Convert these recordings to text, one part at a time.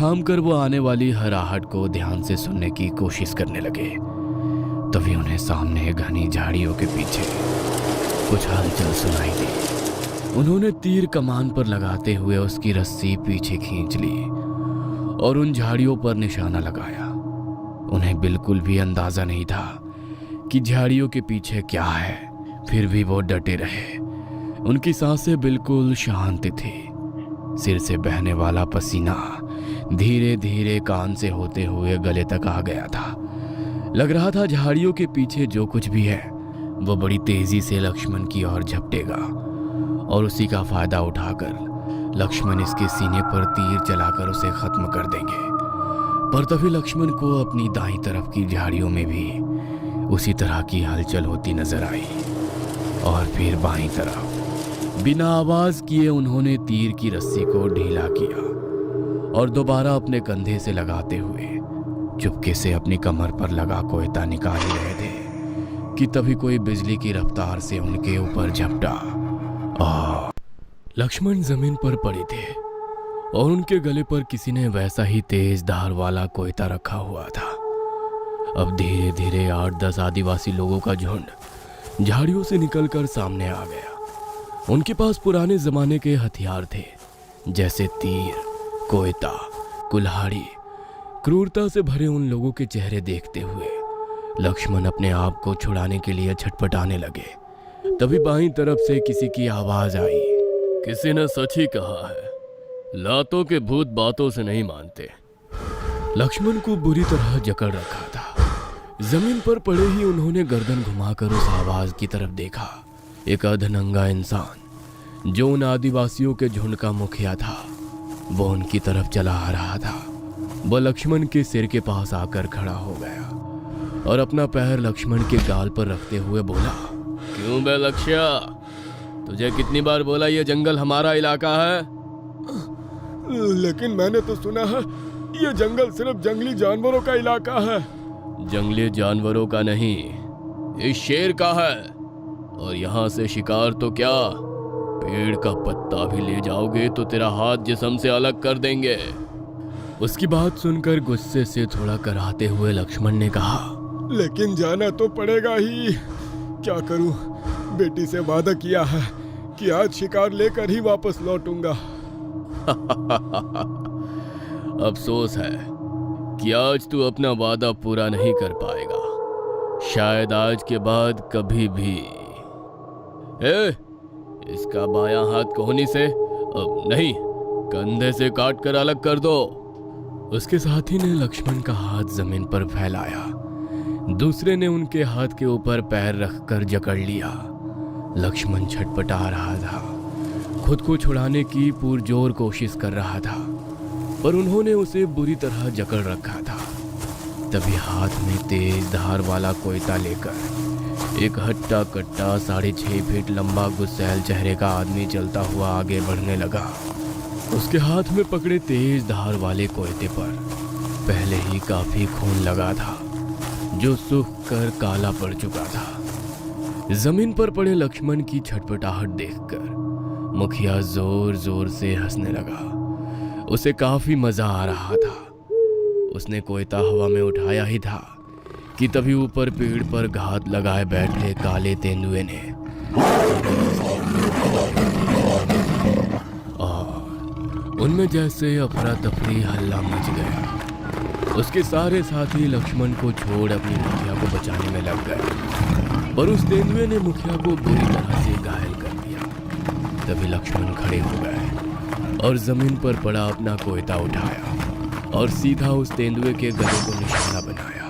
थाम कर वो आने वाली हर आहट को ध्यान से सुनने की कोशिश करने लगे। तभी उन्हें सामने घनी झाड़ियों के पीछे कुछ हलचल सुनाई दी। उन्होंने तीर कमान पर लगाते हुए उसकी रस्सी पीछे खींच ली और उन झाड़ियों पर निशाना लगाया। उन्हें बिल्कुल भी अंदाजा नहीं था कि झाड़ियों के पीछे क्या है, फिर भी वो डटे रहे। उनकी सांसें बिल्कुल शांत थी। सिर से बहने वाला पसीना धीरे धीरे कान से होते हुए गले तक आ गया था। लग रहा था झाड़ियों के पीछे जो कुछ भी है वो बड़ी तेजी से लक्ष्मण की ओर झपटेगा और उसी का फायदा उठाकर लक्ष्मण इसके सीने पर तीर चलाकर उसे खत्म कर देंगे। पर तभी लक्ष्मण को अपनी दाईं तरफ की झाड़ियों में भी उसी तरह की हलचल होती नजर आई और फिर बाईं तरफ बिना आवाज किए उन्होंने तीर की रस्सी को ढीला किया और दोबारा अपने कंधे से लगाते हुए चुपके से अपनी कमर पर लगा कोयता निकाल ही रहे थे कि तभी कोई बिजली की रफ्तार से उनके ऊपर झपटा और लक्ष्मण जमीन पर पड़े थे और उनके गले पर किसी ने वैसा ही तेज धार वाला कोयता रखा हुआ था। अब धीरे धीरे 8-10 आदिवासी लोगों का झुंड झाड़ियों से निकलकर सामने आ गया। उनके पास पुराने जमाने के हथियार थे, जैसे तीर, कोयता, कुल्हाड़ी। क्रूरता से भरे उन लोगों के चेहरे देखते हुए लक्ष्मण अपने आप को छुड़ाने के लिए छटपटाने लगे। तभी बाईं तरफ से किसी की आवाज आई। किसी ने सच ही कहा है, लातों के भूत बातों से नहीं मानते। लक्ष्मण को बुरी तरह जकड़ रखा था। जमीन पर पड़े ही उन्होंने गर्दन घुमाकर उस आवाज की तरफ देखा। एक अधनंगा इंसान जो उन आदिवासियों के झुंड का मुखिया था, वो उनकी तरफ चला आ रहा था। वह लक्ष्मण के सिर के पास आकर खड़ा हो गया और अपना पैर लक्ष्मण के गाल पर रखते हुए बोला, क्यों बे लक्ष्या, तुझे कितनी बार बोला ये जंगल हमारा इलाका है? लेकिन मैंने तो सुना है ये जंगल सिर्फ जंगली जानवरों का इलाका है। जंगली जानवरों का नहीं, इस शेर का है। और यहाँ से शिकार तो क्या, पेड़ का पत्ता भी ले जाओगे तो तेरा हाथ जिस्म से अलग कर देंगे। उसकी बात सुनकर गुस्से से थोड़ा कराते हुए लक्ष्मण ने कहा, लेकिन जाना तो पड़ेगा ही। क्या करूं, बेटी से वादा किया है कि आज शिकार लेकर ही वापस लौटूंगा। अफसोस है कि आज तू अपना वादा पूरा नहीं कर पाएगा, शायद आज के बाद कभी भी। इसका बायां हाथ कोहनी से नहीं, कंधे से काट कर अलग कर दो। उसके साथी ने लक्ष्मण का हाथ जमीन पर फैलाया, दूसरे ने उनके हाथ के ऊपर पैर रखकर जकड़ लिया। लक्ष्मण छटपटा रहा था, खुद को छुड़ाने की पुरजोर कोशिश कर रहा था, पर उन्होंने उसे बुरी तरह जकड़ रखा था। तभी हाथ में तेज धार वाला कोयता लेकर एक हट्टा कट्टा 6.5 फीट लंबा गुस्सैल चेहरे का आदमी चलता हुआ आगे बढ़ने लगा। उसके हाथ में पकड़े तेज धार वाले कोयते पर पहले ही काफी खून लगा था, जो सूख कर काला पड़ चुका था। जमीन पर पड़े लक्ष्मण की छटपटाहट देखकर मुखिया जोर जोर से हंसने लगा। उसे काफी मजा आ रहा था। उसने कोयता हवा में उठाया ही था कि तभी ऊपर पेड़ पर घात लगाए बैठे काले तेंदुए ने और उनमें जैसे अफरा तफरी हल्ला मच गया। उसके सारे साथी लक्ष्मण को छोड़ अपनी मुखिया को बचाने में लग गए, पर उस तेंदुए ने मुखिया को बुरी तरह से घायल कर दिया। तभी लक्ष्मण खड़े हो गए और जमीन पर पड़ा अपना कोयता उठाया और सीधा उस तेंदुए के गले को निशाना बनाया।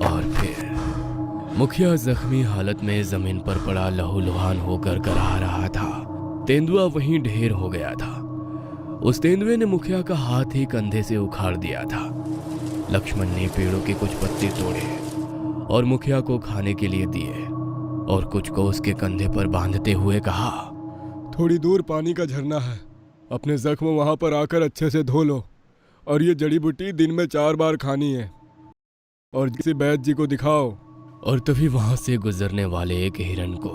और फिर मुखिया जख्मी हालत में जमीन पर पड़ा लहूलुहान होकर कराह रहा था। तेंदुआ वहीं ढेर हो गया था। उस तेंदुए ने मुखिया का हाथ ही कंधे से उखाड़ दिया था। लक्ष्मण ने पेड़ों के कुछ पत्ते तोड़े और मुखिया को खाने के लिए दिए और कुछ को उसके कंधे पर बांधते हुए कहा, थोड़ी दूर पानी का झरना है, अपने जख्म वहां पर आकर अच्छे से धो लो और ये जड़ी बूटी दिन में 4 बार खानी है और किसी वैद्य जी को दिखाओ। और तभी वहां से गुजरने वाले एक हिरन को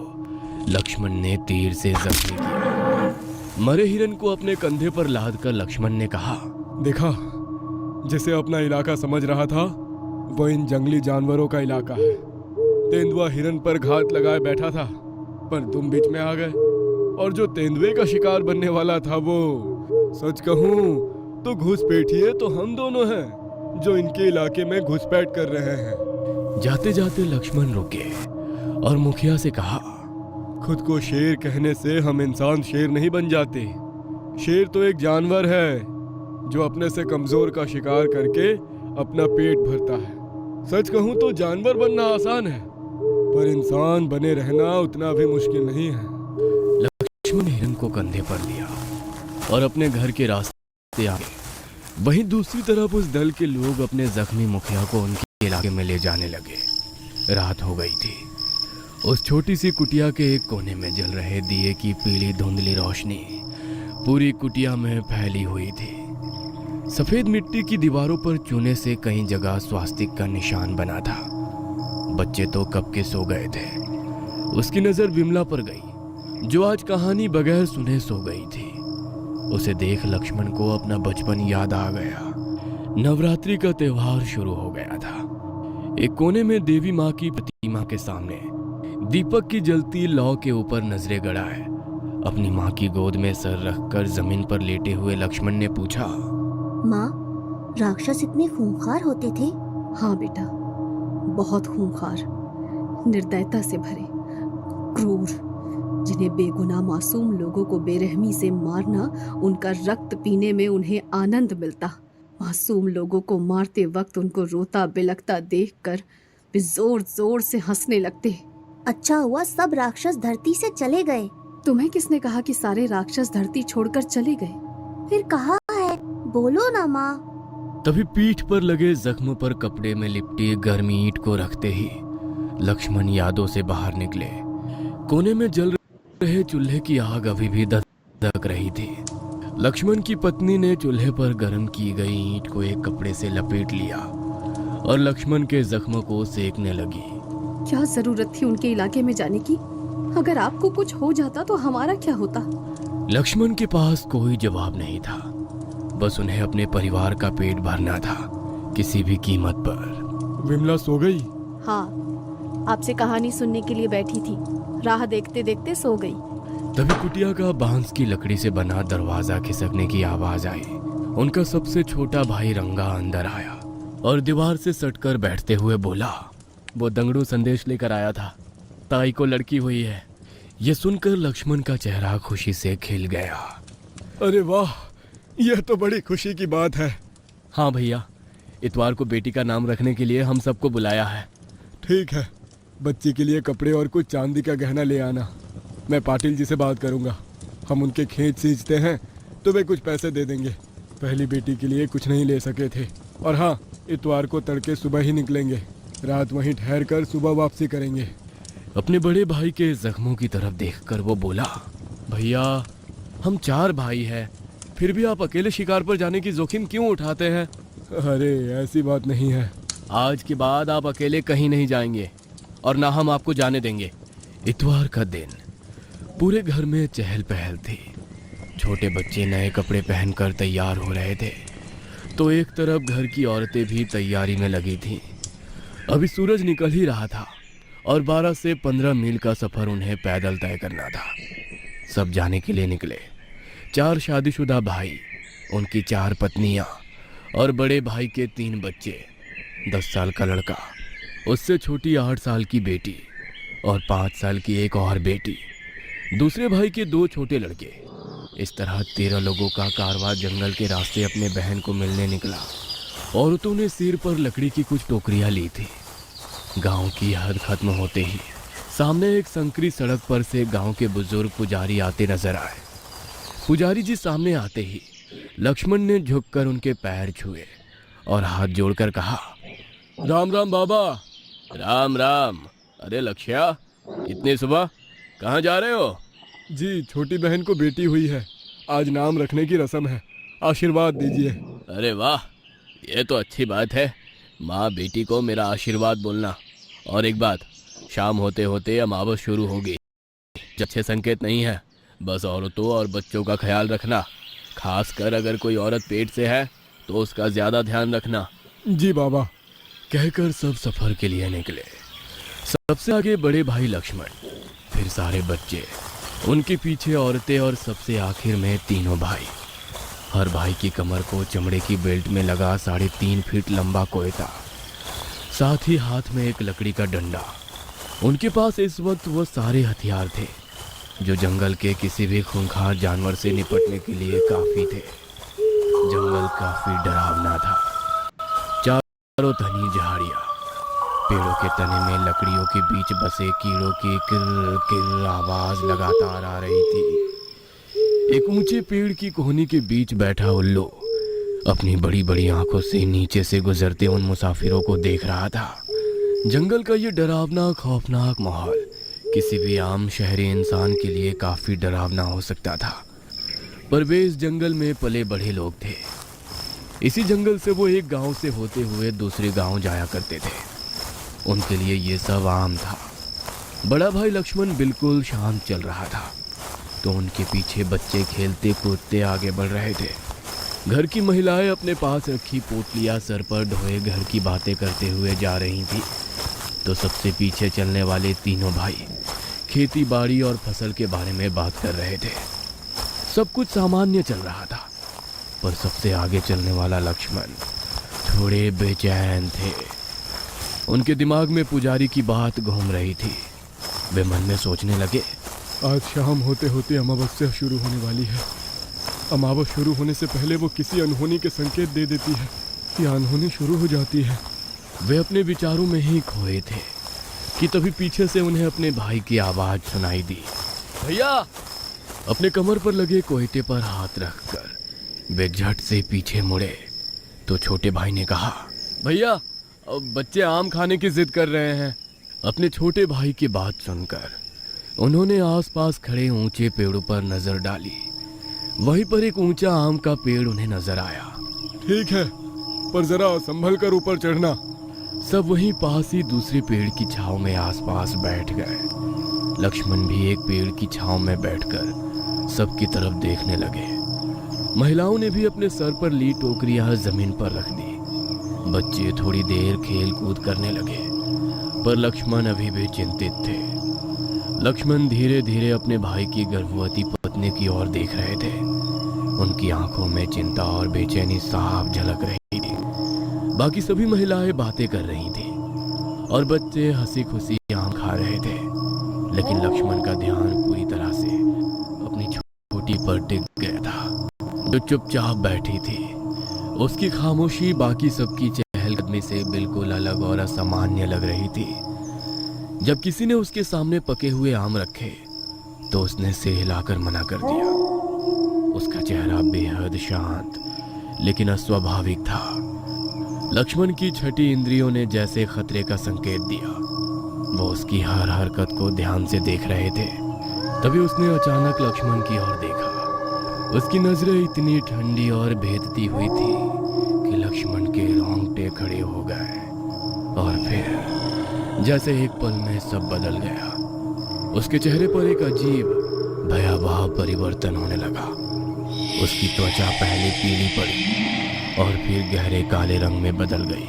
लक्ष्मण ने तीर से जख्मी किया। मरे हिरन को अपने कंधे पर लाद कर लक्ष्मण ने कहा, देखा, जिसे अपना इलाका समझ रहा था वो इन जंगली जानवरों का इलाका है। तेंदुआ हिरन पर घात लगाए बैठा था, पर तुम बीच में आ गए, और जो तेंदुए का शिकार बनने वाला था वो, सच कहूँ तो घुसपैठिए तो हम दोनों हैं जो इनके इलाके में घुसपैठ कर रहे हैं। जाते जाते लक्ष्मण रुके और मुखिया से कहा, खुद को शेर कहने से हम इंसान शेर नहीं बन जाते। शेर तो एक जानवर है जो अपने से कमजोर का शिकार करके अपना पेट भरता है। सच कहूं तो जानवर बनना आसान है, पर इंसान बने रहना उतना भी मुश्किल नहीं है। लक्ष्मण हिरन को कंधे पर लिया और अपने घर के रास्ते आगे। वहीं दूसरी तरफ उस दल के लोग अपने जख्मी मुखिया को उनके इलाके में ले जाने लगे। रात हो गई थी। उस छोटी सी कुटिया के एक कोने में जल रहे दिए की पीली धुंधली रोशनी पूरी कुटिया में फैली हुई थी। सफेद मिट्टी की दीवारों पर चूने से कई जगह स्वास्तिक का निशान बना था। बच्चे तो कब के सो गए थे। उसकी नजर विमला पर गई, जो आज कहानी बगैर सुने सो गई थी। उसे देख लक्ष्मण को अपना बचपन याद आ गया। नवरात्रि का त्योहार शुरू हो गया था। एक कोने में देवी माँ की प्रतिमा के सामने दीपक की जलती लौ के ऊपर नजरें गड़ाए अपनी माँ की गोद में सर रखकर जमीन पर लेटे हुए लक्ष्मण ने पूछा, माँ, राक्षस इतने खूंखार होते थे? हाँ बेटा, बहुत खूंखार, निर्दयता से भरे, क्रूर, जिन्हें बेगुनाह मासूम लोगों को बेरहमी से मारना, उनका रक्त पीने में उन्हें आनंद मिलता। मासूम लोगों को मारते वक्त उनको रोता बिलखता देखकर वे जोर जोर से हंसने लगते। अच्छा हुआ सब राक्षस धरती से चले गए। तुम्हें किसने कहा कि सारे राक्षस धरती छोड़कर चले गए? फिर कहाँ है? बोलो ना माँ। तभी पीठ पर लगे जख्म पर कपड़े में लिपटी गर्मी ईंट को रखते ही लक्ष्मण यादों से बाहर निकले। कोने में जल रहे चूल्हे की आग अभी भी धधक रही थी। लक्ष्मण की पत्नी ने चूल्हे पर गर्म की गई ईंट को एक कपड़े से लपेट लिया और लक्ष्मण के जख्म को सेकने लगी। क्या जरूरत थी उनके इलाके में जाने की? अगर आपको कुछ हो जाता तो हमारा क्या होता? लक्ष्मण के पास कोई जवाब नहीं था। बस उन्हें अपने परिवार का पेट भरना था, किसी भी कीमत पर। विमला सो गई? हाँ, आपसे कहानी सुनने के लिए बैठी थी, राह देखते देखते सो गई। तभी कुटिया का बांस की लकड़ी से बना दरवाजा खिसकने की आवाज आई। उनका सबसे छोटा भाई रंगा अंदर आया और दीवार से सटकर बैठते हुए बोला, वो दंगड़ू संदेश लेकर आया था, ताई को लड़की हुई है। ये सुनकर लक्ष्मण का चेहरा खुशी से खिल गया। अरे वाह, यह तो बड़ी खुशी की बात है। हाँ भैया, इतवार को बेटी का नाम रखने के लिए हम सबको बुलाया है। ठीक है, बच्ची के लिए कपड़े और कुछ चांदी का गहना ले आना। मैं पाटिल जी से बात करूंगा, हम उनके खेत सींचते हैं तो वे कुछ पैसे दे देंगे। पहली बेटी के लिए कुछ नहीं ले सके थे। और हाँ, इतवार को तड़के सुबह ही निकलेंगे, रात वहीं ठहर कर सुबह वापसी करेंगे। अपने बड़े भाई के जख्मों की तरफ देखकर वो बोला, भैया हम 4 भाई हैं, फिर भी आप अकेले शिकार पर जाने की जोखिम क्यों उठाते हैं? अरे ऐसी बात नहीं है। आज के बाद आप अकेले कहीं नहीं जाएंगे और ना हम आपको जाने देंगे। इतवार का दिन पूरे घर में चहल पहल थी। छोटे बच्चे नए कपड़े पहनकर तैयार हो रहे थे, तो एक तरफ घर की औरतें भी तैयारी में लगी थीं। अभी सूरज निकल ही रहा था और 12 से 15 मील का सफर उन्हें पैदल तय करना था। सब जाने के लिए निकले। 4 शादीशुदा भाई, उनकी 4 पत्नियां और बड़े भाई के 3 बच्चे, 10 साल का लड़का, उससे छोटी 8 साल की बेटी और 5 साल की एक और बेटी, दूसरे भाई के 2 छोटे लड़के। इस तरह 13 लोगों का कारवां जंगल के रास्ते अपने बहन को मिलने निकला। औरतों ने सिर पर लकड़ी की कुछ टोकरियां ली थी। गांव की हद खत्म होते ही सामने एक संकरी सड़क पर से गांव के बुजुर्ग पुजारी आते नजर आए। पुजारी जी सामने आते ही लक्ष्मण ने झुककर उनके पैर छुए और हाथ जोड़कर कहा, राम राम बाबा। राम राम। अरे लक्ष्या, इतनी सुबह कहाँ जा रहे हो? जी, छोटी बहन को बेटी हुई है, आज नाम रखने की रस्म है, आशीर्वाद दीजिए। अरे वाह, ये तो अच्छी बात है। माँ बेटी को मेरा आशीर्वाद बोलना। और एक बात, शाम होते होते अमावस शुरू होगी, अच्छे संकेत नहीं है। बस औरतों और बच्चों का ख्याल रखना, खासकर अगर कोई औरत पेट से है तो उसका ज्यादा ध्यान रखना। जी बाबा। कहकर सब सफर के लिए निकले। सबसे आगे बड़े भाई लक्ष्मण, फिर सारे बच्चे, उनके पीछे औरतें और सबसे आखिर में तीनों भाई। हर भाई की कमर को चमड़े की बेल्ट में लगा 3.5 फीट लंबा कोयता, साथ ही हाथ में एक लकड़ी का डंडा। उनके पास इस वक्त वो सारे हथियार थे जो जंगल के किसी भी खूंखार जानवर से निपटने के लिए काफी थे। जंगल काफी डरावना था। चारों घनी झाड़ियां, पेड़ों के तने में लकड़ियों के बीच बसे कीड़ों की किर किर आवाज लगातार आ रही थी। एक ऊंचे पेड़ की कोहनी के बीच बैठा उल्लू अपनी बड़ी बड़ी आंखों से नीचे से गुजरते उन मुसाफिरों को देख रहा था। जंगल का ये डरावना खौफनाक माहौल किसी भी आम शहरी इंसान के लिए काफी डरावना हो सकता था, पर वे इस जंगल में पले बढ़े लोग थे। इसी जंगल से वो एक गांव से होते हुए दूसरे गांव जाया करते थे। उनके लिए ये सब आम था। बड़ा भाई लक्ष्मण बिल्कुल शांत चल रहा था, तो उनके पीछे बच्चे खेलते कूदते आगे बढ़ रहे थे। घर की महिलाएं अपने पास रखी पोटलियां सर पर ढोए घर की बातें करते हुए जा रही थी, तो सबसे पीछे चलने वाले तीनों भाई खेती बाड़ी और फसल के बारे में बात कर रहे थे। सब कुछ सामान्य चल रहा था, पर सबसे आगे चलने वाला लक्ष्मण थोड़े बेचैन थे। उनके दिमाग में पुजारी की बात घूम रही थी। वे मन में सोचने लगे, आज शाम होते होते अमावस्या शुरू होने वाली है। अमावस शुरू होने से पहले वो किसी अनहोनी के संकेत दे देती है या अनहोनी शुरू हो जाती है। वे अपने विचारों में ही खोए थे कि तभी पीछे से उन्हें अपने भाई की आवाज सुनाई दी। भैया! अपने कमर पर लगे कोयते पर हाथ रखकर वे झट से पीछे मुड़े, तो छोटे भाई ने कहा, भैया, बच्चे आम खाने की जिद कर रहे हैं। अपने छोटे भाई की बात सुनकर उन्होंने आसपास खड़े ऊंचे पेड़ों पर नजर डाली। वहीं पर एक ऊंचा आम का पेड़ उन्हें नजर आया। ठीक है, पर जरा संभल कर ऊपर चढ़ना। सब वहीं पास ही दूसरे पेड़ की छांव में आसपास बैठ गए। लक्ष्मण भी एक पेड़ की छांव में बैठकर सबकी तरफ देखने लगे। महिलाओं ने भी अपने सर पर ली टोकरियां जमीन पर रख दी। बच्चे थोड़ी देर खेल कूद करने लगे, पर लक्ष्मण अभी भी चिंतित थे। लक्ष्मण धीरे धीरे अपने भाई की गर्भवती पत्नी की ओर देख रहे थे। उनकी आंखों में चिंता और बेचैनी साफ झलक रही थी। बाकी सभी महिलाएं बातें कर रही थी और बच्चे हंसी खुशी आम खा रहे थे, लेकिन लक्ष्मण का ध्यान पूरी तरह से अपनी छोटी पर टिक गया था, जो चुपचाप बैठी थी। उसकी खामोशी बाकी सबकी चहलकदमी से बिल्कुल अलग और असामान्य लग रही थी। जब किसी ने उसके सामने पके हुए आम रखे, तो उसने सिर हिलाकर मना कर दिया। उसका चेहरा बेहद शांत लेकिन अस्वाभाविक था। लक्ष्मण की छठी इंद्रियों ने जैसे खतरे का संकेत दिया। वो उसकी हर हरकत को ध्यान से देख रहे थे। तभी उसने अचानक लक्ष्मण की ओर देखा। उसकी नजरें इतनी ठंडी और भेदती हुई थी कि लक्ष्मण के रोंगटे खड़े हो गए। और फिर जैसे एक पल में सब बदल गया। उसके चेहरे पर एक अजीब भयावह परिवर्तन होने लगा। उसकी त्वचा पहले पीली पड़ी और फिर गहरे काले रंग में बदल गई।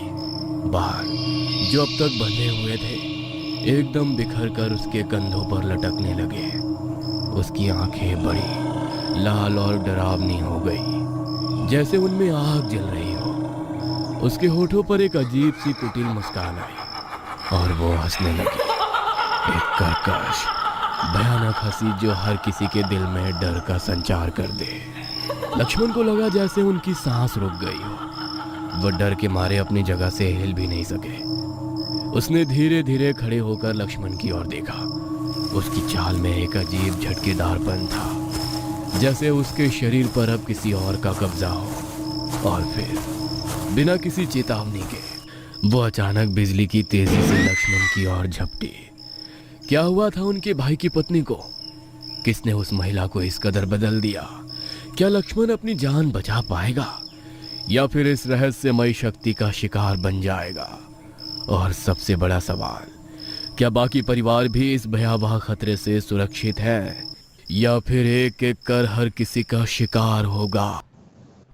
बाल जो अब तक बंधे हुए थे एकदम बिखर कर उसके कंधों पर लटकने लगे। उसकी आंखें बड़ी लाल और डरावनी हो गई, जैसे उनमें आग जल रही हो। उसके होठों पर एक अजीब सी कुटिल मुस्कान आई और वो हंसने लगी। एक कर्कश भयानक हंसी जो हर किसी के दिल में डर का संचार कर दे। लक्ष्मण को लगा जैसे उनकी सांस रुक गई हो। वह डर के मारे अपनी जगह से हिल भी नहीं सके। उसने धीरे धीरे खड़े होकर लक्ष्मण की ओर देखा। उसकी चाल में एक अजीब झटकेदारपन था, जैसे उसके शरीर पर अब किसी और का कब्जा हो। और फिर बिना किसी चेतावनी के वो अचानक बिजली की तेजी से लक्ष्मण की ओर झपटी। क्या हुआ था उनके भाई की पत्नी को? किसने उस महिला को इस कदर बदल दिया? क्या लक्ष्मण अपनी जान बचा पाएगा या फिर इस रहस्यमयी शक्ति का शिकार बन जाएगा? और सबसे बड़ा सवाल, क्या बाकी परिवार भी इस भयावह खतरे से सुरक्षित है या फिर एक एक कर हर किसी का शिकार होगा?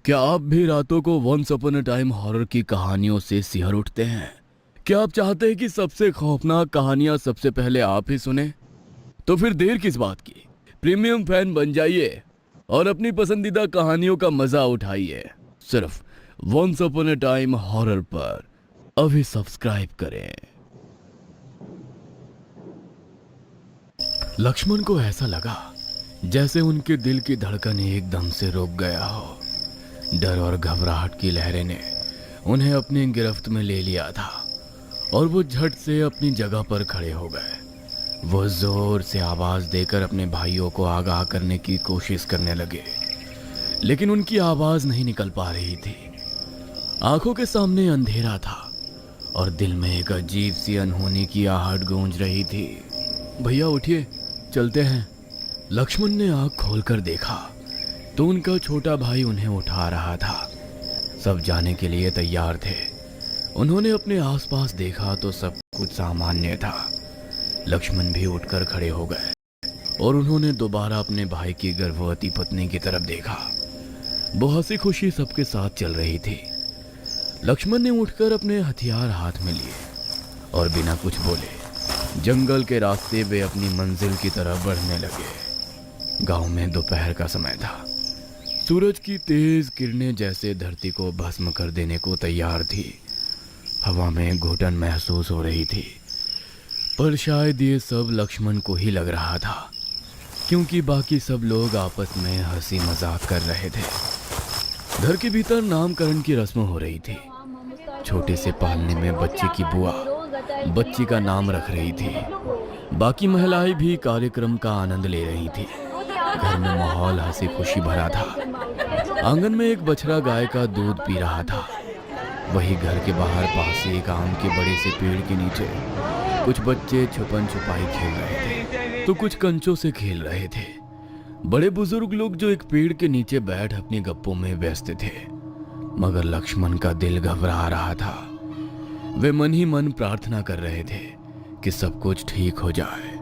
क्या आप भी रातों को once upon a time horror की कहानियों से सिहर उठते हैं? क्या आप चाहते हैं कि सबसे खौफनाक कहानियां सबसे पहले आप ही सुने? तो फिर देर किस बात की, प्रीमियम फैन बन जाइए और अपनी पसंदीदा कहानियों का मजा उठाइए। सिर्फ once upon a time horror पर अभी सब्सक्राइब करें। लक्ष्मण को ऐसा लगा जैसे उनके दिल की धड़कन एकदम से रुक गया हो। डर और घबराहट की लहरें ने उन्हें अपनी गिरफ्त में ले लिया था और वो झट से अपनी जगह पर खड़े हो गए। वो जोर से आवाज देकर अपने भाइयों को आगाह करने की कोशिश करने लगे, लेकिन उनकी आवाज नहीं निकल पा रही थी। आंखों के सामने अंधेरा था और दिल में एक अजीब सी अनहोनी की आहट गूंज रही थी। भैया उठिए, चलते हैं। लक्ष्मण ने आंख खोलकर देखा तो उनका छोटा भाई उन्हें उठा रहा था। सब जाने के लिए तैयार थे। उन्होंने अपने आसपास देखा तो सब कुछ सामान्य था। लक्ष्मण भी उठकर खड़े हो गए और उन्होंने दोबारा अपने भाई की गर्भवती पत्नी की तरफ देखा। वो हंसी खुशी सबके साथ चल रही थी। लक्ष्मण ने उठकर अपने हथियार हाथ में लिए और बिना कुछ बोले जंगल के रास्ते वे अपनी मंजिल की तरफ बढ़ने लगे। गांव में दोपहर का समय था। सूरज की तेज किरणें जैसे धरती को भस्म कर देने को तैयार थी। हवा में घुटन महसूस हो रही थी, पर शायद ये सब लक्ष्मण को ही लग रहा था, क्योंकि बाकी सब लोग आपस में हंसी मजाक कर रहे थे। घर के भीतर नामकरण की रस्म हो रही थी। छोटे से पालने में बच्चे की बुआ बच्ची का नाम रख रही थी। बाकी महिलाएं भी कार्यक्रम का आनंद ले रही थी। घर में माहौल हंसी खुशी भरा था। आंगन में एक बछड़ा गाय का दूध पी रहा था। वही घर के बाहर पास एक आम के बड़े से पेड़ के नीचे कुछ बच्चे छुपन छुपाई खेल रहे थे तो कुछ कंचों से खेल रहे थे। बड़े बुजुर्ग लोग जो एक पेड़ के नीचे बैठ अपनी गप्पों में व्यस्त थे, मगर लक्ष्मण का दिल घबरा रहा था। वे मन ही मन प्रार्थना कर रहे थे कि सब कुछ ठीक हो जाए,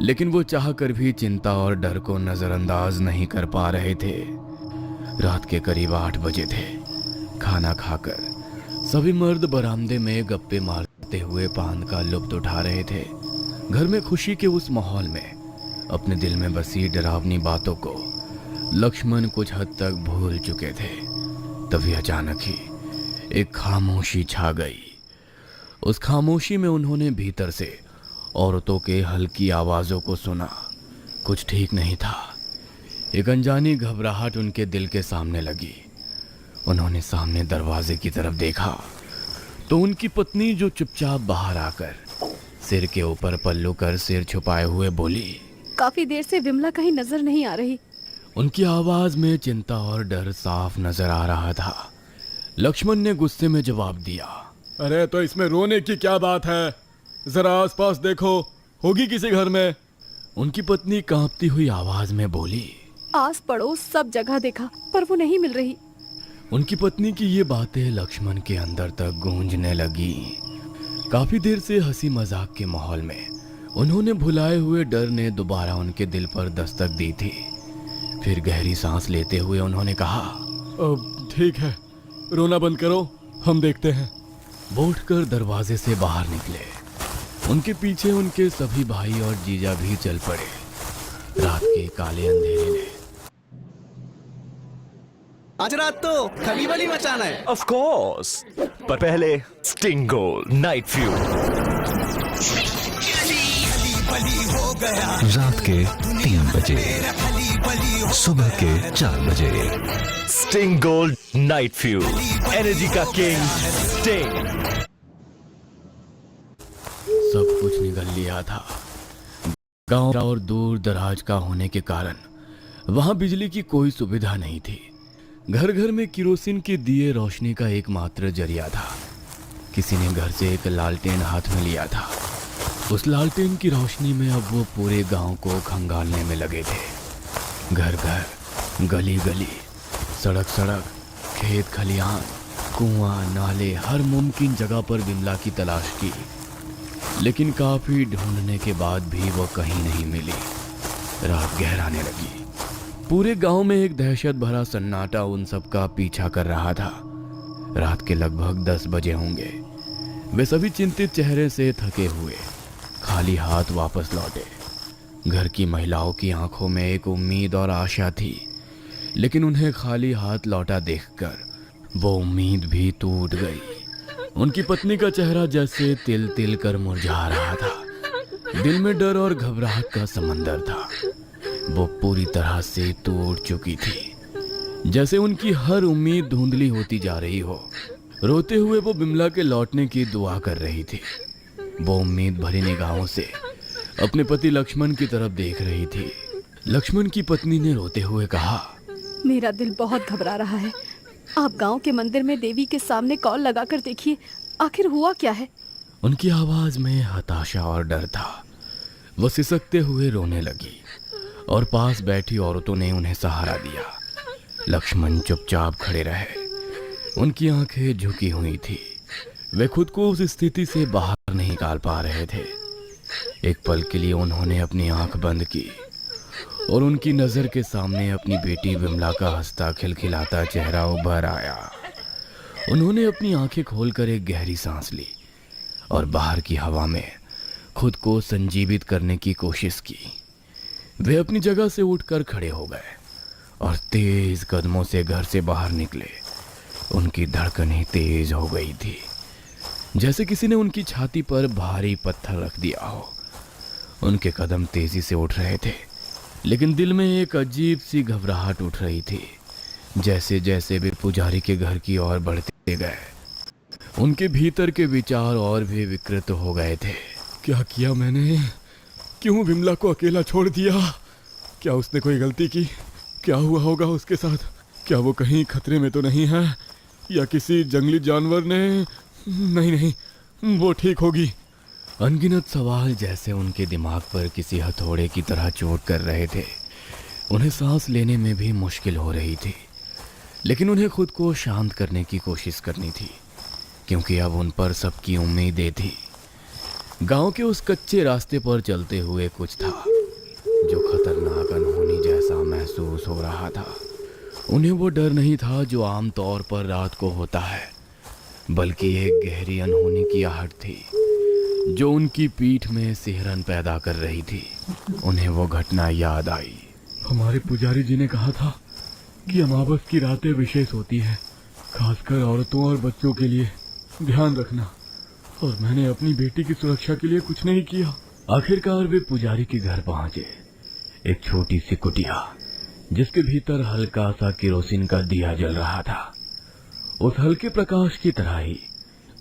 लेकिन वो चाहकर भी चिंता और डर को नजरअंदाज नहीं कर पा रहे थे। रात के करीब 8 बजे थे। खाना खाकर सभी मर्द बरामदे में गप्पे मारते हुए पान का लुत्फ उठा रहे थे। घर में खुशी के उस माहौल में अपने दिल में बसी डरावनी बातों को लक्ष्मण कुछ हद तक भूल चुके थे। तभी अचानक ही एक खामोशी छा गई। उस खामोशी में उन्होंने भीतर से औरतों के हल्की आवाजों को सुना। कुछ ठीक नहीं था। एक अनजानी घबराहट उनके दिल के सामने लगी। उन्होंने सामने दरवाजे की तरफ देखा तो उनकी पत्नी जो चुपचाप बाहर आकर सिर के ऊपर पल्लू कर सिर छुपाए हुए बोली, काफी देर से विमला कहीं नजर नहीं आ रही। उनकी आवाज में चिंता और डर साफ नजर आ रहा था। लक्ष्मण ने गुस्से में जवाब दिया, अरे तो इसमें रोने की क्या बात है? जरा आसपास देखो, होगी किसी घर में। उनकी पत्नी कांपती हुई आवाज में बोली। आस पड़ोस सब जगह देखा पर वो नहीं मिल रही। उनकी पत्नी की ये बातें लक्ष्मण के अंदर तक गूंजने लगी। काफी देर से हंसी मजाक के माहौल में उन्होंने भुलाए हुए डर ने दोबारा उनके दिल पर दस्तक दी थी। फिर गहरी सांस लेते हुए उन्होंने कहा, अब ठीक है, रोना बंद करो, हम देखते हैं। वो उठकर दरवाजे से बाहर निकले। उनके पीछे उनके सभी भाई और जीजा भी चल पड़े। रात के काले अंधेरे ने आज रात तो खलीबली मचाना है। ऑफ कोर्स, पर पहले स्टिंगो नाइट फ्यू। रात के 3 बजे, सुबह के 4 बजे। Sting gold night few, energy का किंग स्टिंग। सब कुछ निगल लिया था। गांव और दूर दराज का होने के कारण वहां बिजली की कोई सुविधा नहीं थी। घर घर में किरोसिन के दिए रोशनी का एकमात्र जरिया था। किसी ने घर से एक लालटेन हाथ में लिया था। उस लालटेन की रोशनी में अब वो पूरे गांव को खंगालने में लगे थे। घर घर, गली गली, सड़क सड़क, खेत खलिहान, कुआं, नाले, हर मुमकिन जगह पर विमला की तलाश की, लेकिन काफी ढूंढने के बाद भी वो कहीं नहीं मिली। रात गहराने लगी। पूरे गांव में एक दहशत भरा सन्नाटा उन सब का पीछा कर रहा था। रात के लगभग 10 बजे होंगे। वे सभी चिंतित चेहरे से थके हुए खाली हाथ वापस लौटे। घर की महिलाओं की आंखों में एक उम्मीद और आशा थी, लेकिन उन्हें खाली हाथ लौटा देखकर वो उम्मीद भी टूट गई। उनकी पत्नी का चेहरा जैसे तिल तिल कर मुरझा रहा था। दिल में डर और घबराहट का समंदर था। वो पूरी तरह से टूट चुकी थी, जैसे उनकी हर उम्मीद धुंधली होती जा रही हो। रोते हुए वो बिमला के लौटने की दुआ कर रही थी। वो उम्मीद भरी निगाहों से अपने पति लक्ष्मण की तरफ देख रही थी। लक्ष्मण की पत्नी ने रोते हुए कहा, मेरा दिल बहुत घबरा रहा है। आप गांव के मंदिर में देवी के सामने कॉल लगाकर देखिए, आखिर हुआ क्या है। उनकी आवाज में हताशा और डर था। वो सिसकते हुए रोने लगी और पास बैठी औरतों ने उन्हें सहारा दिया। लक्ष्मण चुपचाप खड़े रहे। उनकी आंखें झुकी हुई थी। वे खुद को उस स्थिति से बाहर नहीं निकाल पा रहे थे। एक पल के लिए उन्होंने अपनी आंख बंद की और उनकी नजर के सामने अपनी बेटी विमला का हंसता खिलखिलाता चेहरा उभर आया। उन्होंने अपनी आंखें खोलकर एक गहरी सांस ली और बाहर की हवा में खुद को संजीवित करने की कोशिश की। वे अपनी जगह से उठकर खड़े हो गए और तेज कदमों से घर से बाहर निकले। उनकी धड़कनें तेज हो गई थी, जैसे किसी ने उनकी छाती पर भारी पत्थर रख दिया हो। उनके कदम तेजी से उठ रहे थे, लेकिन दिल में एक अजीब सी घबराहट उठ रही थी। जैसे जैसे वे पुजारी के घर की ओर बढ़ते गए, उनके भीतर के विचार और भी विकृत हो गए थे। क्या किया मैंने? क्यों विमला को अकेला छोड़ दिया? क्या उसने कोई गलती की? क्या हुआ होगा उसके साथ? क्या वो कहीं खतरे में तो नहीं है, या किसी जंगली जानवर ने? नहीं नहीं, वो ठीक होगी। अनगिनत सवाल जैसे उनके दिमाग पर किसी हथौड़े की तरह चोट कर रहे थे। उन्हें सांस लेने में भी मुश्किल हो रही थी, लेकिन उन्हें खुद को शांत करने की कोशिश करनी थी, क्योंकि अब उन पर सबकी उम्मीदें थी। गांव के उस कच्चे रास्ते पर चलते हुए कुछ था जो खतरनाक अनहोनी जैसा महसूस हो रहा था। उन्हें वो डर नहीं था जो आमतौर पर रात को होता है, बल्कि एक गहरी अनहोनी की आहट थी जो उनकी पीठ में सिहरन पैदा कर रही थी। उन्हें वो घटना याद आई। हमारे पुजारी जी ने कहा था कि अमावस की रातें विशेष होती हैं, खासकर औरतों और बच्चों के लिए ध्यान रखना। और मैंने अपनी बेटी की सुरक्षा के लिए कुछ नहीं किया। आखिरकार वे पुजारी के घर पहुंचे। एक छोटी सी कुटिया जिसके भीतर हल्का सा केरोसिन का दिया जल रहा था। उस हल्के प्रकाश की तरह ही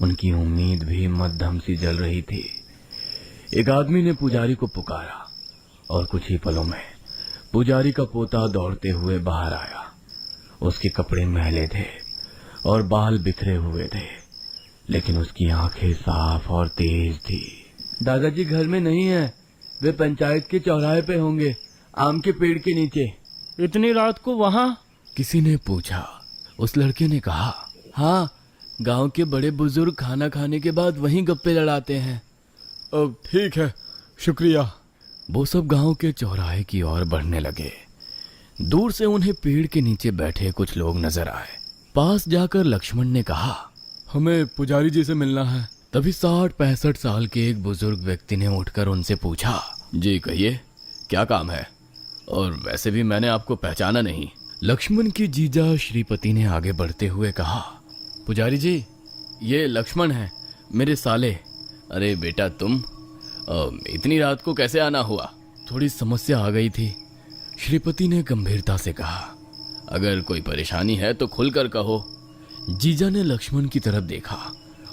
उनकी उम्मीद भी मध्यम सी जल रही थी। एक आदमी ने पुजारी को पुकारा और कुछ ही पलों में पुजारी का पोता दौड़ते हुए बाहर आया। उसके कपड़े मैले थे और बाल बिखरे हुए थे, लेकिन उसकी आंखें साफ और तेज थी। दादाजी घर में नहीं है, वे पंचायत के चौराहे पे होंगे, आम के पेड़ के नीचे। इतनी रात को वहाँ? किसी ने पूछा। उस लड़के ने कहा, हाँ, गांव के बड़े बुजुर्ग खाना खाने के बाद वहीं गप्पे लड़ाते हैं। अब ठीक है, शुक्रिया। वो सब गांव के चौराहे की ओर बढ़ने लगे। दूर से उन्हें पेड़ के नीचे बैठे कुछ लोग नजर आए। पास जाकर लक्ष्मण ने कहा, हमें पुजारी जी से मिलना है। तभी 60-65 साल के एक बुजुर्ग व्यक्ति ने उठकर उनसे पूछा, जी कहिए, क्या काम है? और वैसे भी मैंने आपको पहचाना नहीं। लक्ष्मण की जीजा श्रीपति ने आगे बढ़ते हुए कहा, पुजारी जी, ये लक्ष्मण है, मेरे साले। अरे बेटा, तुम इतनी रात को कैसे आना हुआ? थोड़ी समस्या आ गई थी, श्रीपति ने गंभीरता से कहा। अगर कोई परेशानी है तो खुलकर कहो। जीजा ने लक्ष्मण की तरफ देखा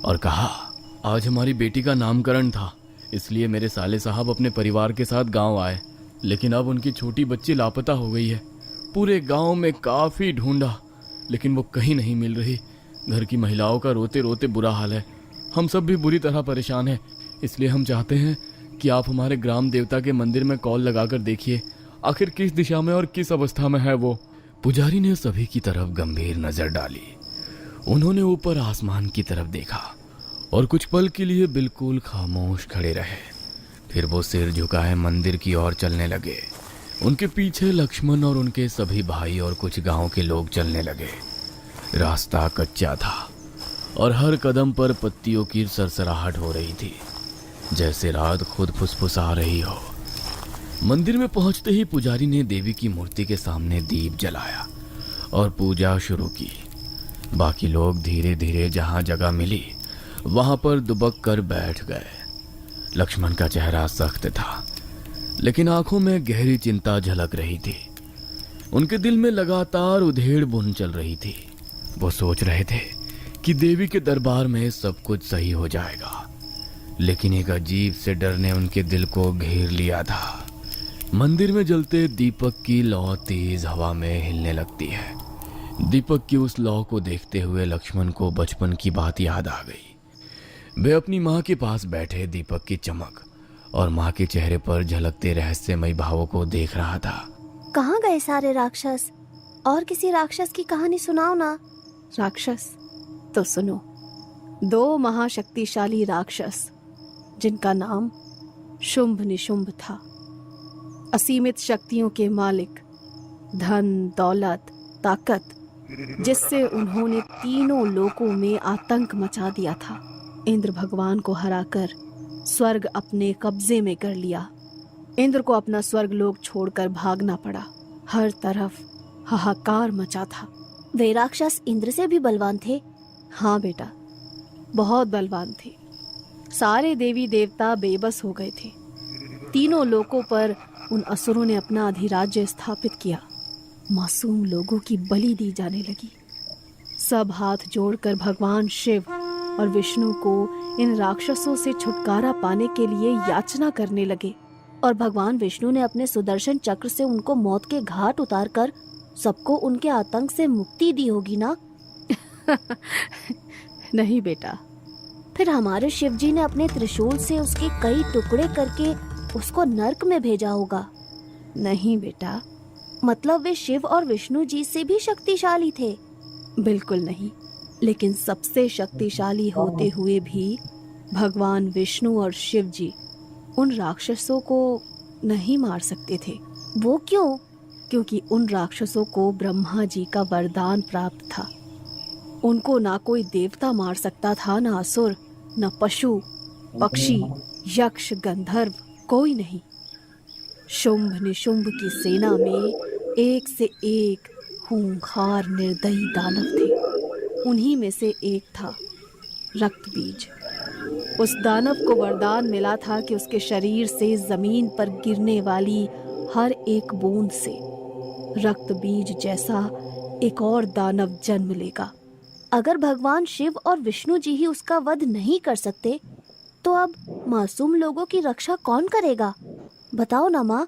और कहा, आज हमारी बेटी का नामकरण था, इसलिए मेरे साले साहब अपने परिवार के साथ गांव आए, लेकिन अब उनकी छोटी बच्ची लापता हो गई है। पूरे गांव में काफी ढूंढा, लेकिन वो कहीं नहीं मिल रही। घर की महिलाओं का रोते रोते बुरा हाल है। हम सब भी बुरी तरह परेशान हैं, इसलिए हम चाहते हैं कि आप हमारे ग्राम देवता के मंदिर में कॉल लगाकर देखिए, आखिर किस दिशा में और किस अवस्था में है वो। पुजारी ने सभी की तरफ गंभीर नजर डाली। उन्होंने ऊपर आसमान की तरफ देखा और कुछ पल के लिए बिल्कुल खामोश खड़े रहे। फिर वो सिर झुकाए मंदिर की ओर चलने लगे। उनके पीछे लक्ष्मण और उनके सभी भाई और कुछ गांव के लोग चलने लगे। रास्ता कच्चा था और हर कदम पर पत्तियों की सरसराहट हो रही थी, जैसे रात खुद फुसफुसा रही हो। मंदिर में पहुंचते ही पुजारी ने देवी की मूर्ति के सामने दीप जलाया और पूजा शुरू की। बाकी लोग धीरे धीरे जहां जगह मिली वहां पर दुबक कर बैठ गए। लक्ष्मण का चेहरा सख्त था, लेकिन आंखों में गहरी चिंता झलक रही थी। उनके दिल में लगातार उधेड़ बुन चल रही थी। वो सोच रहे थे कि देवी के दरबार में सब कुछ सही हो जाएगा, लेकिन एक अजीब से डर ने उनके दिल को घेर लिया था। मंदिर में जलते दीपक की लौ तेज हवा में हिलने लगती है। दीपक की उस लौ को देखते हुए लक्ष्मण को बचपन की बात याद आ गई। वे अपनी माँ के पास बैठे दीपक की चमक और माँ के चेहरे पर झलकते रहस्यमय भावों को देख रहा था। कहाँ गए सारे राक्षस? और किसी राक्षस की कहानी सुनाओ ना। राक्षस तो सुनो। 2 महाशक्तिशाली राक्षस जिनका नाम शुंभ निशुंभ था, असीमित शक्तियों के मालिक, धन दौलत ताकत, जिससे उन्होंने तीनों लोकों में आतंक मचा दिया था। इंद्र भगवान को हराकर स्वर्ग अपने कब्जे में कर लिया। इंद्र को अपना स्वर्ग लोक छोड़कर भागना पड़ा। हर तरफ हाहाकार मचा था। वे राक्षस इंद्र से भी बलवान थे? हाँ बेटा, बहुत बलवान थे। सारे देवी देवता बेबस हो गए थे। तीनों लोकों पर उन असुरों ने अपना अधिराज्य स्थापित किया। मासूम लोगों की बलि दी जाने लगी। सब हाथ जोड़कर भगवान शिव और विष्णु को इन राक्षसों से छुटकारा पाने के लिए याचना करने लगे। और भगवान विष्णु ने अपने सुदर्शन चक्र से उनको मौत के घाट उतारकर सबको उनके आतंक से मुक्ति दी होगी ना? नहीं बेटा। फिर हमारे शिव जी ने अपने त्रिशूल से उसके कई टुकड़े करके उसको नर्क में भेजा होगा। नहीं बेटा। मतलब वे शिव और विष्णु जी से भी शक्तिशाली थे? बिल्कुल नहीं। लेकिन सबसे शक्तिशाली होते हुए भी भगवान विष्णु और शिव जी उन राक्षसों को नहीं मार सकते थे। वो क्यों? क्योंकि उन राक्षसों को ब्रह्मा जी का वरदान प्राप्त था। उनको ना कोई देवता मार सकता था, ना असुर, न पशु पक्षी यक्ष गंधर्व, कोई नहीं। शुंभ निशुंभ की सेना में एक से एक खूंखार निर्दयी दानव थे। उन्हीं में से एक था रक्तबीज। उस दानव को वरदान मिला था कि उसके शरीर से जमीन पर गिरने वाली हर एक बूंद से रक्तबीज जैसा एक और दानव जन्म लेगा। अगर भगवान शिव और विष्णु जी ही उसका वध नहीं कर सकते, तो अब मासूम लोगों की रक्षा कौन करेगा? बताओ ना माँ।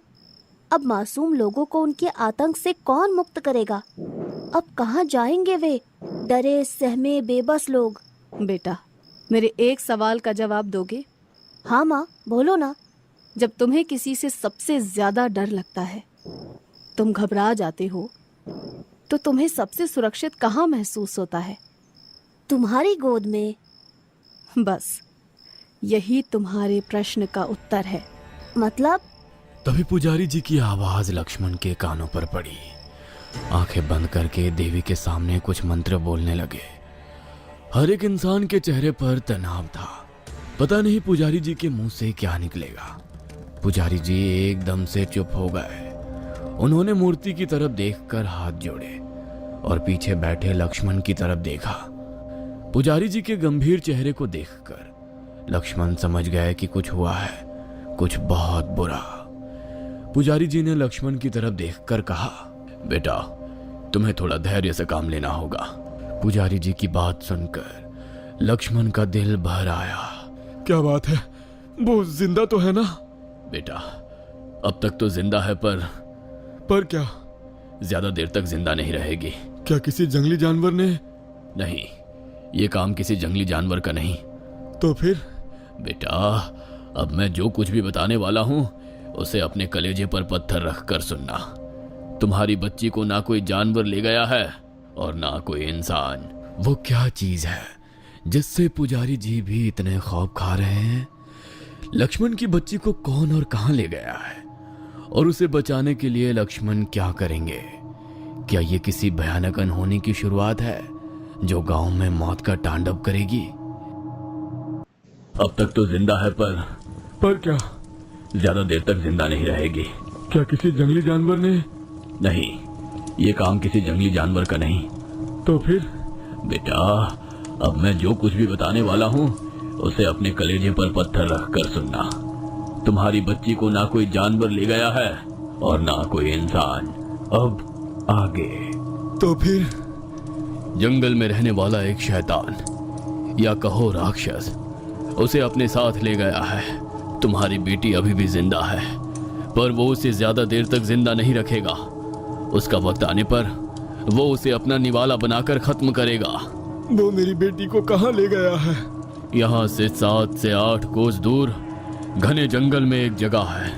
अब मासूम लोगों को उनके आतंक से कौन मुक्त करेगा? अब कहाँ जाएंगे वे डरे सहमे बेबस लोग? बेटा, मेरे एक सवाल का जवाब दोगे? हाँ माँ, बोलो ना। जब तुम्हें किसी से सबसे ज्यादा डर लगता है, तुम घबरा जाते हो, तो तुम्हें सबसे सुरक्षित कहाँ महसूस होता है? तुम्हारी गोद में। बस यही तुम्हारे प्रश्न का उत्तर है। मतलब? तभी पुजारी जी की आवाज लक्ष्मण के कानों पर पड़ी। आंखें बंद करके देवी के सामने कुछ मंत्र बोलने लगे। हर एक इंसान के चेहरे पर तनाव था। पता नहीं पुजारी जी के मुंह से क्या निकलेगा। पुजारी जी एकदम से चुप हो गए। उन्होंने मूर्ति की तरफ देखकर हाथ जोड़े और पीछे बैठे लक्ष्मण की तरफ देखा। पुजारी जी के गंभीर चेहरे को देखकर लक्ष्मण समझ गए कि कुछ हुआ है, कुछ बहुत बुरा। पुजारी जी ने लक्ष्मण की तरफ देखकर कहा, बेटा, तुम्हें थोड़ा धैर्य से काम लेना होगा। पुजारी जी की बात सुनकर लक्ष्मण का दिल भर आया। क्या बात है? वो जिंदा तो है ना? बेटा, अब तक तो जिंदा है, पर क्या? ज्यादा देर तक जिंदा नहीं रहेगी। क्या किसी जंगली जानवर ने? नहीं, ये काम किसी जंगली जानवर का नहीं। तो फिर? बेटा, अब मैं जो कुछ भी बताने वाला हूं उसे अपने कलेजे पर पत्थर रखकर सुनना। तुम्हारी बच्ची को ना कोई जानवर ले गया है और ना कोई इंसान। वो क्या चीज है जिससे पुजारी जी भी इतने खौफ खा रहे हैं? लक्ष्मण की बच्ची को कौन और कहां ले गया है और उसे बचाने के लिए लक्ष्मण क्या करेंगे? क्या ये किसी भयानक अनहोनी की शुरुआत है जो गांव में मौत का तांडव करेगी? अब तक तो जिंदा है, पर क्या ज्यादा देर तक जिंदा नहीं रहेगी। क्या किसी जंगली जानवर ने? नहीं, ये काम किसी जंगली जानवर का नहीं। तो फिर? बेटा, अब मैं जो कुछ भी बताने वाला हूँ उसे अपने कलेजे पर पत्थर रख कर सुनना। तुम्हारी बच्ची को ना कोई जानवर ले गया है और ना कोई इंसान। अब आगे। तो फिर? जंगल में रहने वाला एक शैतान या कहो राक्षस उसे अपने साथ ले गया है। तुम्हारी बेटी अभी भी जिंदा है, पर वो उसे ज्यादा देर तक जिंदा नहीं रखेगा। उसका वक्त आने पर वो उसे अपना निवाला बनाकर खत्म करेगा। वो मेरी बेटी को कहाँ ले गया है? यहाँ से 7 से 8 कोस दूर घने जंगल में एक जगह है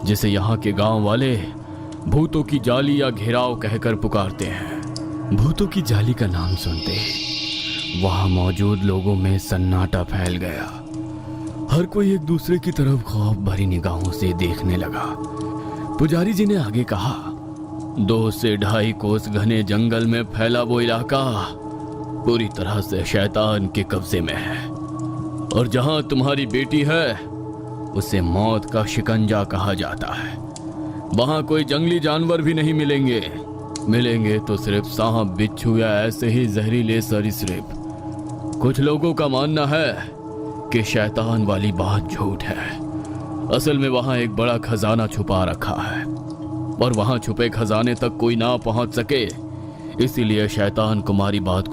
जिसे यहाँ के गांव वाले भूतों की जाली या घेराव कहकर पुकारते हैं। भूतों की जाली का नाम सुनते वहां मौजूद लोगों में सन्नाटा फैल गया। हर कोई एक दूसरे की तरफ खौफ भरी निगाहों से देखने लगा। पुजारी जी ने आगे कहा, 2 से 2.5 कोस घने जंगल में फैला वो इलाका पूरी तरह से शैतान के कब्जे में है, और जहां तुम्हारी बेटी है उसे मौत का शिकंजा कहा जाता है। वहां कोई जंगली जानवर भी नहीं मिलेंगे तो सिर्फ सांप, बिच्छू या ऐसे ही जहरीले सरीसृप। कुछ लोगों का मानना है कि शैतान वाली बात झूठ है। असल में वहां एक बड़ा खजाना छुपा रखा है और वहां छुपे खजाने तक कोई ना पहुंच सके, इसीलिए शैतान कुमारी बात